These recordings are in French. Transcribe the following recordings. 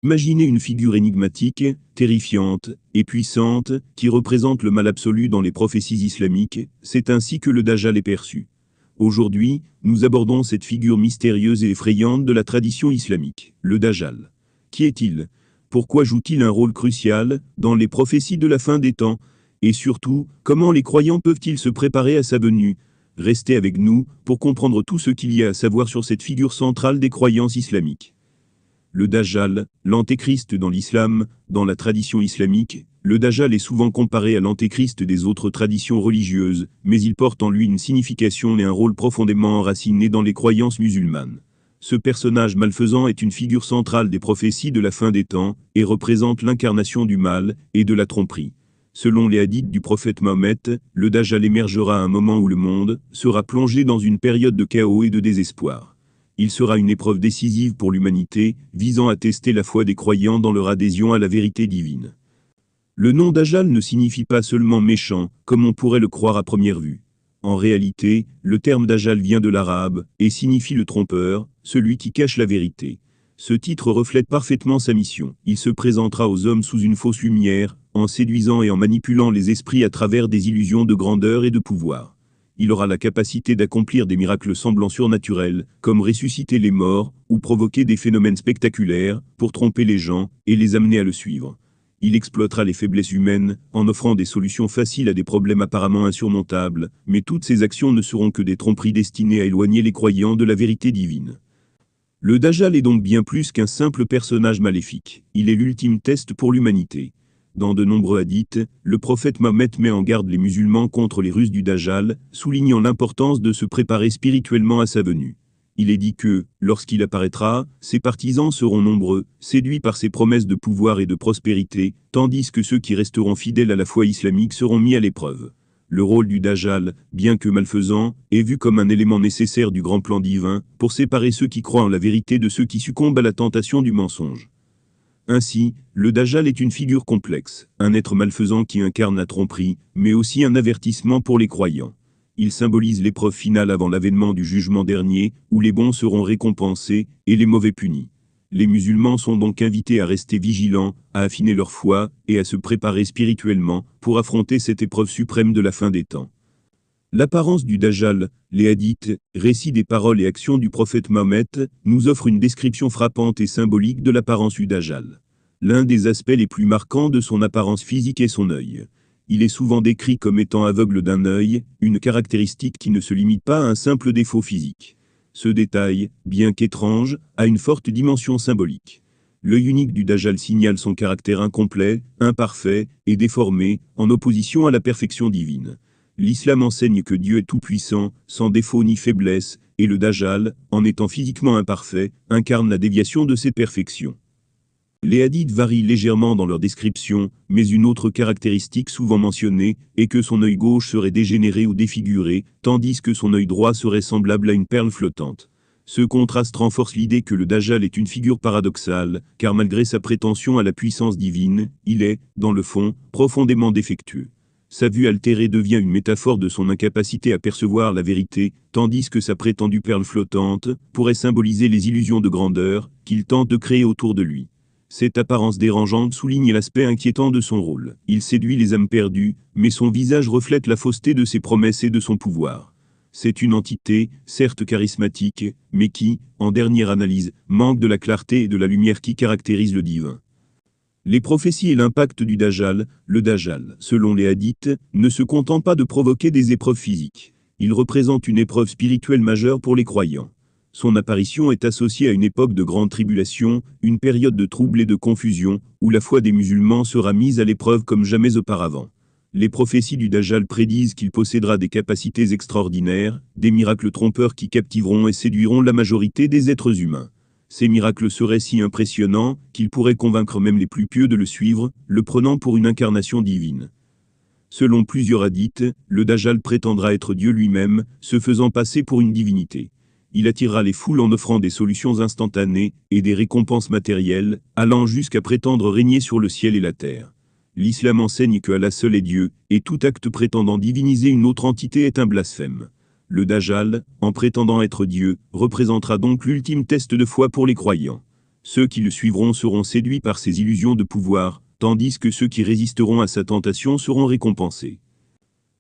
Imaginez une figure énigmatique, terrifiante et puissante, qui représente le mal absolu dans les prophéties islamiques, c'est ainsi que le Dajjal est perçu. Aujourd'hui, nous abordons cette figure mystérieuse et effrayante de la tradition islamique, le Dajjal. Qui est-il? Pourquoi joue-t-il un rôle crucial dans les prophéties de la fin des temps? Et surtout, comment les croyants peuvent-ils se préparer à sa venue? Restez avec nous pour comprendre tout ce qu'il y a à savoir sur cette figure centrale des croyances islamiques. Le Dajjal, l'antéchrist dans l'islam, dans la tradition islamique, le Dajjal est souvent comparé à l'antéchrist des autres traditions religieuses, mais il porte en lui une signification et un rôle profondément enraciné dans les croyances musulmanes. Ce personnage malfaisant est une figure centrale des prophéties de la fin des temps, et représente l'incarnation du mal et de la tromperie. Selon les hadiths du prophète Mahomet, le Dajjal émergera à un moment où le monde sera plongé dans une période de chaos et de désespoir. Il sera une épreuve décisive pour l'humanité, visant à tester la foi des croyants dans leur adhésion à la vérité divine. Le nom Dajjal ne signifie pas seulement méchant, comme on pourrait le croire à première vue. En réalité, le terme Dajjal vient de l'arabe, et signifie le trompeur, celui qui cache la vérité. Ce titre reflète parfaitement sa mission. Il se présentera aux hommes sous une fausse lumière, en séduisant et en manipulant les esprits à travers des illusions de grandeur et de pouvoir. Il aura la capacité d'accomplir des miracles semblant surnaturels, comme ressusciter les morts, ou provoquer des phénomènes spectaculaires, pour tromper les gens, et les amener à le suivre. Il exploitera les faiblesses humaines, en offrant des solutions faciles à des problèmes apparemment insurmontables, mais toutes ces actions ne seront que des tromperies destinées à éloigner les croyants de la vérité divine. Le Dajjal est donc bien plus qu'un simple personnage maléfique, il est l'ultime test pour l'humanité. Dans de nombreux hadiths, le prophète Mahomet met en garde les musulmans contre les ruses du Dajjal, soulignant l'importance de se préparer spirituellement à sa venue. Il est dit que, lorsqu'il apparaîtra, ses partisans seront nombreux, séduits par ses promesses de pouvoir et de prospérité, tandis que ceux qui resteront fidèles à la foi islamique seront mis à l'épreuve. Le rôle du Dajjal, bien que malfaisant, est vu comme un élément nécessaire du grand plan divin, pour séparer ceux qui croient en la vérité de ceux qui succombent à la tentation du mensonge. Ainsi, le Dajjal est une figure complexe, un être malfaisant qui incarne la tromperie, mais aussi un avertissement pour les croyants. Il symbolise l'épreuve finale avant l'avènement du jugement dernier, où les bons seront récompensés et les mauvais punis. Les musulmans sont donc invités à rester vigilants, à affiner leur foi et à se préparer spirituellement pour affronter cette épreuve suprême de la fin des temps. L'apparence du Dajjal, les hadiths, récits des paroles et actions du prophète Mahomet, nous offrent une description frappante et symbolique de l'apparence du Dajjal. L'un des aspects les plus marquants de son apparence physique est son œil. Il est souvent décrit comme étant aveugle d'un œil, une caractéristique qui ne se limite pas à un simple défaut physique. Ce détail, bien qu'étrange, a une forte dimension symbolique. L'œil unique du Dajjal signale son caractère incomplet, imparfait et déformé, en opposition à la perfection divine. L'islam enseigne que Dieu est tout-puissant, sans défaut ni faiblesse, et le Dajjal, en étant physiquement imparfait, incarne la déviation de cette perfection. Les hadiths varient légèrement dans leur description, mais une autre caractéristique souvent mentionnée est que son œil gauche serait dégénéré ou défiguré, tandis que son œil droit serait semblable à une perle flottante. Ce contraste renforce l'idée que le Dajjal est une figure paradoxale, car malgré sa prétention à la puissance divine, il est, dans le fond, profondément défectueux. Sa vue altérée devient une métaphore de son incapacité à percevoir la vérité, tandis que sa prétendue perle flottante pourrait symboliser les illusions de grandeur qu'il tente de créer autour de lui. Cette apparence dérangeante souligne l'aspect inquiétant de son rôle. Il séduit les âmes perdues, mais son visage reflète la fausseté de ses promesses et de son pouvoir. C'est une entité, certes charismatique, mais qui, en dernière analyse, manque de la clarté et de la lumière qui caractérisent le divin. Les prophéties et l'impact du Dajjal, le Dajjal, selon les hadiths, ne se content pas de provoquer des épreuves physiques. Il représente une épreuve spirituelle majeure pour les croyants. Son apparition est associée à une époque de grande tribulation, une période de trouble et de confusion, où la foi des musulmans sera mise à l'épreuve comme jamais auparavant. Les prophéties du Dajjal prédisent qu'il possédera des capacités extraordinaires, des miracles trompeurs qui captiveront et séduiront la majorité des êtres humains. Ces miracles seraient si impressionnants qu'ils pourraient convaincre même les plus pieux de le suivre, le prenant pour une incarnation divine. Selon plusieurs hadiths, le Dajjal prétendra être Dieu lui-même, se faisant passer pour une divinité. Il attirera les foules en offrant des solutions instantanées et des récompenses matérielles, allant jusqu'à prétendre régner sur le ciel et la terre. L'islam enseigne que Allah seul est Dieu, et tout acte prétendant diviniser une autre entité est un blasphème. Le Dajjal, en prétendant être Dieu, représentera donc l'ultime test de foi pour les croyants. Ceux qui le suivront seront séduits par ses illusions de pouvoir, tandis que ceux qui résisteront à sa tentation seront récompensés.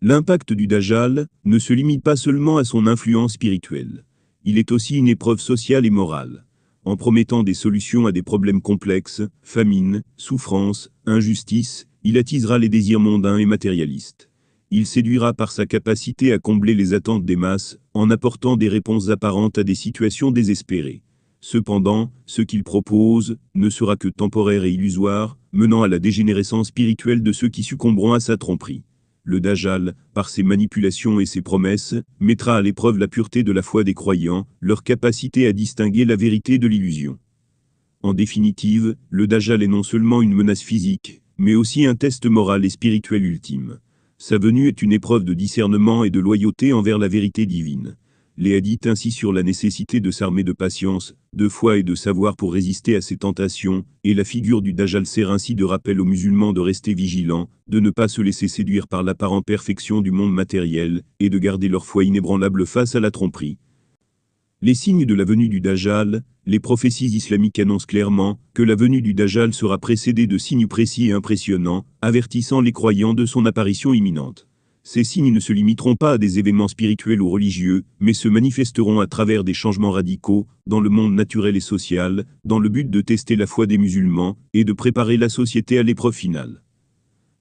L'impact du Dajjal ne se limite pas seulement à son influence spirituelle. Il est aussi une épreuve sociale et morale. En promettant des solutions à des problèmes complexes, famine, souffrance, injustice, il attisera les désirs mondains et matérialistes. Il séduira par sa capacité à combler les attentes des masses, en apportant des réponses apparentes à des situations désespérées. Cependant, ce qu'il propose ne sera que temporaire et illusoire, menant à la dégénérescence spirituelle de ceux qui succomberont à sa tromperie. Le Dajjal, par ses manipulations et ses promesses, mettra à l'épreuve la pureté de la foi des croyants, leur capacité à distinguer la vérité de l'illusion. En définitive, le Dajjal est non seulement une menace physique, mais aussi un test moral et spirituel ultime. Sa venue est une épreuve de discernement et de loyauté envers la vérité divine. Les hadiths insistent sur la nécessité de s'armer de patience, de foi et de savoir pour résister à ces tentations, et la figure du Dajjal sert ainsi de rappel aux musulmans de rester vigilants, de ne pas se laisser séduire par l'apparente perfection du monde matériel, et de garder leur foi inébranlable face à la tromperie. Les signes de la venue du Dajjal, les prophéties islamiques annoncent clairement que la venue du Dajjal sera précédée de signes précis et impressionnants, avertissant les croyants de son apparition imminente. Ces signes ne se limiteront pas à des événements spirituels ou religieux, mais se manifesteront à travers des changements radicaux, dans le monde naturel et social, dans le but de tester la foi des musulmans, et de préparer la société à l'épreuve finale.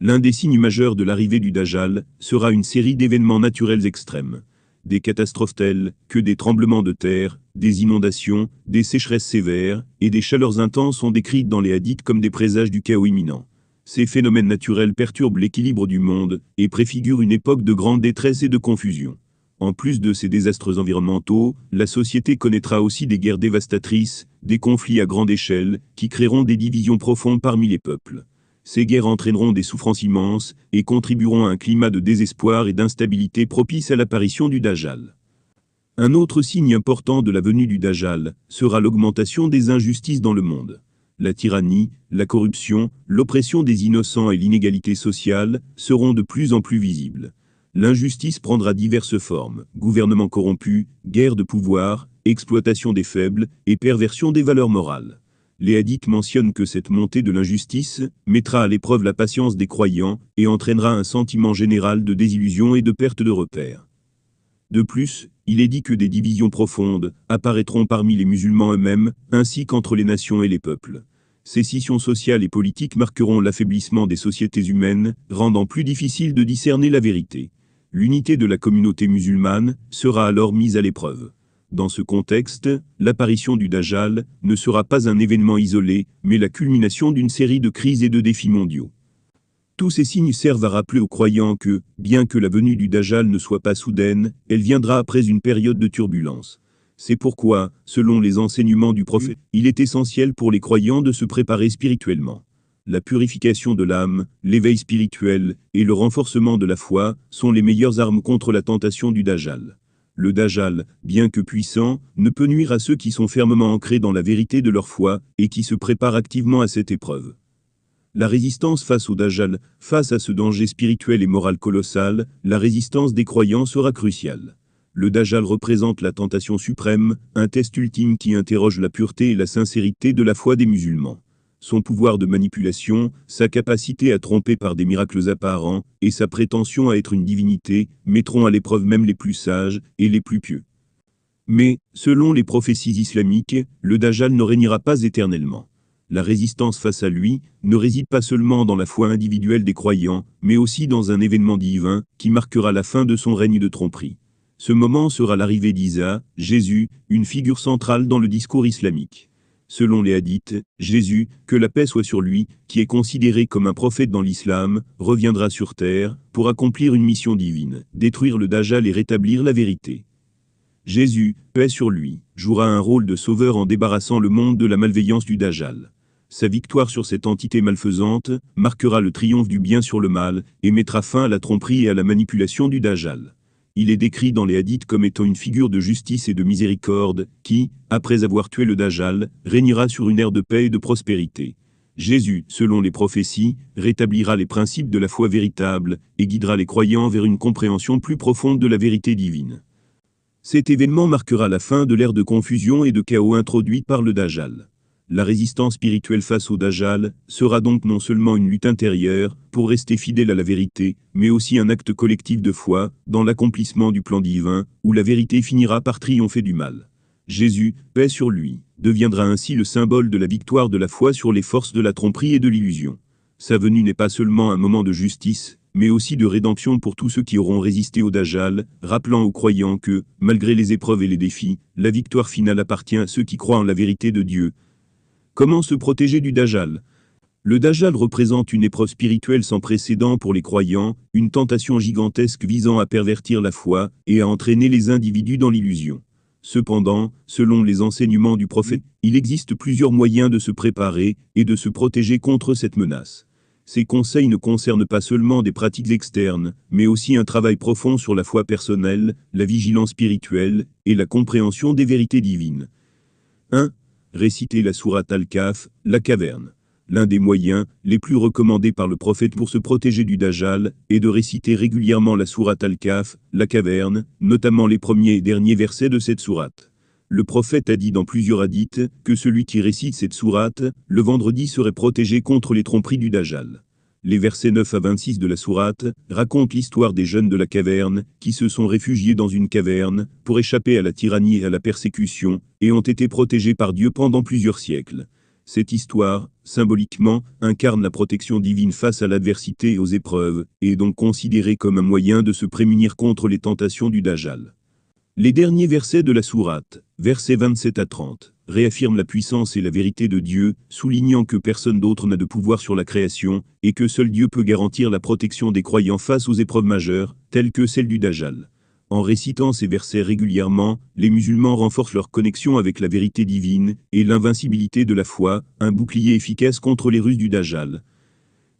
L'un des signes majeurs de l'arrivée du Dajjal sera une série d'événements naturels extrêmes. Des catastrophes telles que des tremblements de terre, des inondations, des sécheresses sévères, et des chaleurs intenses sont décrites dans les hadiths comme des présages du chaos imminent. Ces phénomènes naturels perturbent l'équilibre du monde et préfigurent une époque de grande détresse et de confusion. En plus de ces désastres environnementaux, la société connaîtra aussi des guerres dévastatrices, des conflits à grande échelle, qui créeront des divisions profondes parmi les peuples. Ces guerres entraîneront des souffrances immenses et contribueront à un climat de désespoir et d'instabilité propice à l'apparition du Dajjal. Un autre signe important de la venue du Dajjal sera l'augmentation des injustices dans le monde. La tyrannie, la corruption, l'oppression des innocents et l'inégalité sociale seront de plus en plus visibles. L'injustice prendra diverses formes: gouvernement corrompu, guerre de pouvoir, exploitation des faibles et perversion des valeurs morales. Les hadiths mentionnent que cette montée de l'injustice mettra à l'épreuve la patience des croyants et entraînera un sentiment général de désillusion et de perte de repères. De plus, il est dit que des divisions profondes apparaîtront parmi les musulmans eux-mêmes, ainsi qu'entre les nations et les peuples. Ces scissions sociales et politiques marqueront l'affaiblissement des sociétés humaines, rendant plus difficile de discerner la vérité. L'unité de la communauté musulmane sera alors mise à l'épreuve. Dans ce contexte, l'apparition du Dajjal ne sera pas un événement isolé, mais la culmination d'une série de crises et de défis mondiaux. Tous ces signes servent à rappeler aux croyants que, bien que la venue du Dajjal ne soit pas soudaine, elle viendra après une période de turbulence. C'est pourquoi, selon les enseignements du prophète, il est essentiel pour les croyants de se préparer spirituellement. La purification de l'âme, l'éveil spirituel et le renforcement de la foi sont les meilleures armes contre la tentation du Dajjal. Le Dajjal, bien que puissant, ne peut nuire à ceux qui sont fermement ancrés dans la vérité de leur foi et qui se préparent activement à cette épreuve. La résistance face au Dajjal, face à ce danger spirituel et moral colossal, la résistance des croyants sera cruciale. Le Dajjal représente la tentation suprême, un test ultime qui interroge la pureté et la sincérité de la foi des musulmans. Son pouvoir de manipulation, sa capacité à tromper par des miracles apparents, et sa prétention à être une divinité, mettront à l'épreuve même les plus sages et les plus pieux. Mais, selon les prophéties islamiques, le Dajjal ne régnera pas éternellement. La résistance face à lui ne réside pas seulement dans la foi individuelle des croyants, mais aussi dans un événement divin qui marquera la fin de son règne de tromperie. Ce moment sera l'arrivée d'Isa, Jésus, une figure centrale dans le discours islamique. Selon les hadiths, Jésus, que la paix soit sur lui, qui est considéré comme un prophète dans l'islam, reviendra sur terre pour accomplir une mission divine, détruire le Dajjal et rétablir la vérité. Jésus, paix sur lui, jouera un rôle de sauveur en débarrassant le monde de la malveillance du Dajjal. Sa victoire sur cette entité malfaisante marquera le triomphe du bien sur le mal et mettra fin à la tromperie et à la manipulation du Dajjal. Il est décrit dans les hadiths comme étant une figure de justice et de miséricorde qui, après avoir tué le Dajjal, régnera sur une ère de paix et de prospérité. Jésus, selon les prophéties, rétablira les principes de la foi véritable et guidera les croyants vers une compréhension plus profonde de la vérité divine. Cet événement marquera la fin de l'ère de confusion et de chaos introduite par le Dajjal. La résistance spirituelle face au Dajjal sera donc non seulement une lutte intérieure pour rester fidèle à la vérité, mais aussi un acte collectif de foi dans l'accomplissement du plan divin, où la vérité finira par triompher du mal. Jésus, paix sur lui, deviendra ainsi le symbole de la victoire de la foi sur les forces de la tromperie et de l'illusion. Sa venue n'est pas seulement un moment de justice, mais aussi de rédemption pour tous ceux qui auront résisté au Dajjal, rappelant aux croyants que, malgré les épreuves et les défis, la victoire finale appartient à ceux qui croient en la vérité de Dieu. Comment se protéger du Dajjal? Le Dajjal représente une épreuve spirituelle sans précédent pour les croyants, une tentation gigantesque visant à pervertir la foi et à entraîner les individus dans l'illusion. Cependant, selon les enseignements du prophète, il existe plusieurs moyens de se préparer et de se protéger contre cette menace. Ces conseils ne concernent pas seulement des pratiques externes, mais aussi un travail profond sur la foi personnelle, la vigilance spirituelle et la compréhension des vérités divines. 1. Réciter la sourate Al-Kahf, la caverne. L'un des moyens les plus recommandés par le prophète pour se protéger du Dajjal est de réciter régulièrement la sourate Al-Kahf, la caverne, notamment les premiers et derniers versets de cette sourate. Le prophète a dit dans plusieurs hadiths que celui qui récite cette sourate, le vendredi serait protégé contre les tromperies du Dajjal. Les versets 9 à 26 de la sourate racontent l'histoire des jeunes de la caverne qui se sont réfugiés dans une caverne pour échapper à la tyrannie et à la persécution et ont été protégés par Dieu pendant plusieurs siècles. Cette histoire, symboliquement, incarne la protection divine face à l'adversité et aux épreuves et est donc considérée comme un moyen de se prémunir contre les tentations du Dajjal. Les derniers versets de la sourate, versets 27 à 30, réaffirment la puissance et la vérité de Dieu, soulignant que personne d'autre n'a de pouvoir sur la création, et que seul Dieu peut garantir la protection des croyants face aux épreuves majeures, telles que celle du Dajjal. En récitant ces versets régulièrement, les musulmans renforcent leur connexion avec la vérité divine et l'invincibilité de la foi, un bouclier efficace contre les ruses du Dajjal.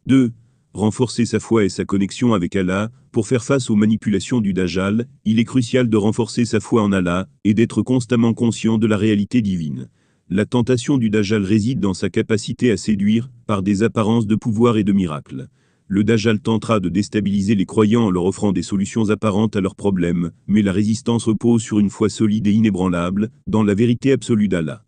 2. Renforcer sa foi et sa connexion avec Allah. Pour faire face aux manipulations du Dajjal, il est crucial de renforcer sa foi en Allah et d'être constamment conscient de la réalité divine. La tentation du Dajjal réside dans sa capacité à séduire par des apparences de pouvoir et de miracles. Le Dajjal tentera de déstabiliser les croyants en leur offrant des solutions apparentes à leurs problèmes, mais la résistance repose sur une foi solide et inébranlable dans la vérité absolue d'Allah.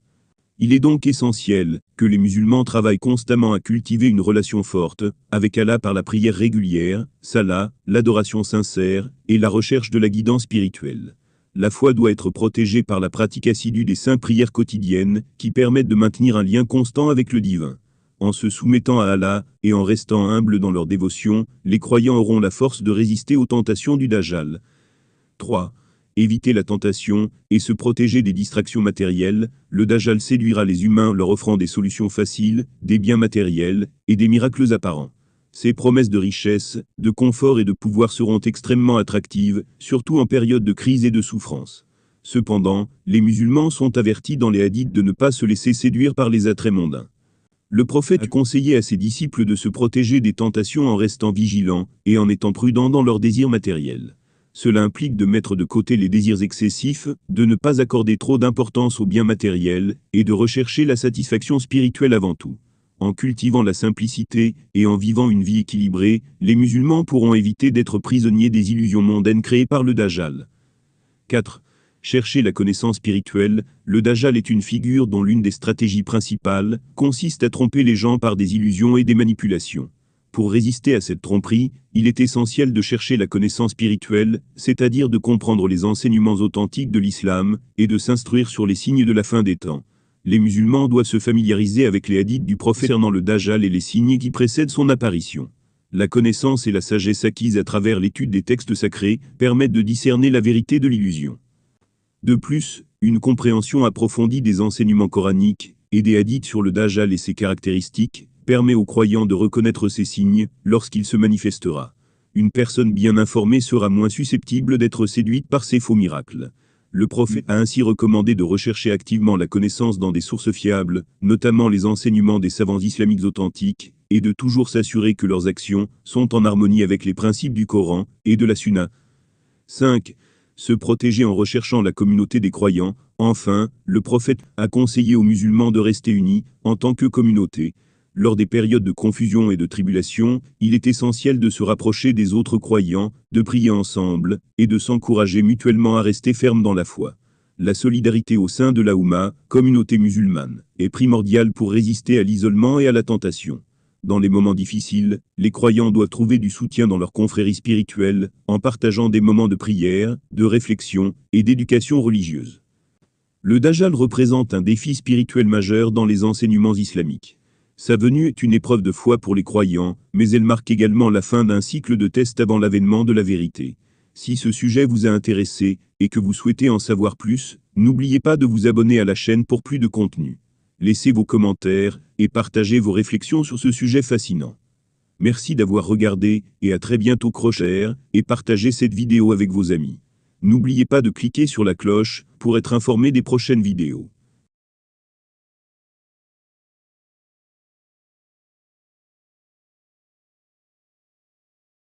Il est donc essentiel que les musulmans travaillent constamment à cultiver une relation forte avec Allah par la prière régulière, salat, l'adoration sincère et la recherche de la guidance spirituelle. La foi doit être protégée par la pratique assidue des 5 prières quotidiennes qui permettent de maintenir un lien constant avec le divin. En se soumettant à Allah et en restant humbles dans leur dévotion, les croyants auront la force de résister aux tentations du Dajjal. 3. Éviter la tentation et se protéger des distractions matérielles. Le Dajjal séduira les humains leur offrant des solutions faciles, des biens matériels et des miracles apparents. Ces promesses de richesse, de confort et de pouvoir seront extrêmement attractives, surtout en période de crise et de souffrance. Cependant, les musulmans sont avertis dans les hadiths de ne pas se laisser séduire par les attraits mondains. Le prophète a conseillé à ses disciples de se protéger des tentations en restant vigilants et en étant prudents dans leurs désirs matériels. Cela implique de mettre de côté les désirs excessifs, de ne pas accorder trop d'importance aux biens matériels et de rechercher la satisfaction spirituelle avant tout. En cultivant la simplicité et en vivant une vie équilibrée, les musulmans pourront éviter d'être prisonniers des illusions mondaines créées par le Dajjal. 4. Chercher la connaissance spirituelle. Le Dajjal est une figure dont l'une des stratégies principales consiste à tromper les gens par des illusions et des manipulations. Pour résister à cette tromperie, il est essentiel de chercher la connaissance spirituelle, c'est-à-dire de comprendre les enseignements authentiques de l'islam et de s'instruire sur les signes de la fin des temps. Les musulmans doivent se familiariser avec les hadiths du prophète concernant le Dajjal et les signes qui précèdent son apparition. La connaissance et la sagesse acquise à travers l'étude des textes sacrés permettent de discerner la vérité de l'illusion. De plus, une compréhension approfondie des enseignements coraniques et des hadiths sur le Dajjal et ses caractéristiques permet aux croyants de reconnaître ces signes lorsqu'il se manifestera. Une personne bien informée sera moins susceptible d'être séduite par ces faux miracles. Le prophète a ainsi recommandé de rechercher activement la connaissance dans des sources fiables, notamment les enseignements des savants islamiques authentiques, et de toujours s'assurer que leurs actions sont en harmonie avec les principes du Coran et de la Sunna. 5. Se protéger en recherchant la communauté des croyants. Enfin, le prophète a conseillé aux musulmans de rester unis en tant que communauté. Lors des périodes de confusion et de tribulation, il est essentiel de se rapprocher des autres croyants, de prier ensemble, et de s'encourager mutuellement à rester fermes dans la foi. La solidarité au sein de la Oumma, communauté musulmane, est primordiale pour résister à l'isolement et à la tentation. Dans les moments difficiles, les croyants doivent trouver du soutien dans leur confrérie spirituelle, en partageant des moments de prière, de réflexion et d'éducation religieuse. Le Dajjal représente un défi spirituel majeur dans les enseignements islamiques. Sa venue est une épreuve de foi pour les croyants, mais elle marque également la fin d'un cycle de tests avant l'avènement de la vérité. Si ce sujet vous a intéressé et que vous souhaitez en savoir plus, n'oubliez pas de vous abonner à la chaîne pour plus de contenu. Laissez vos commentaires et partagez vos réflexions sur ce sujet fascinant. Merci d'avoir regardé et à très bientôt. Crochère et partagez cette vidéo avec vos amis. N'oubliez pas de cliquer sur la cloche pour être informé des prochaines vidéos.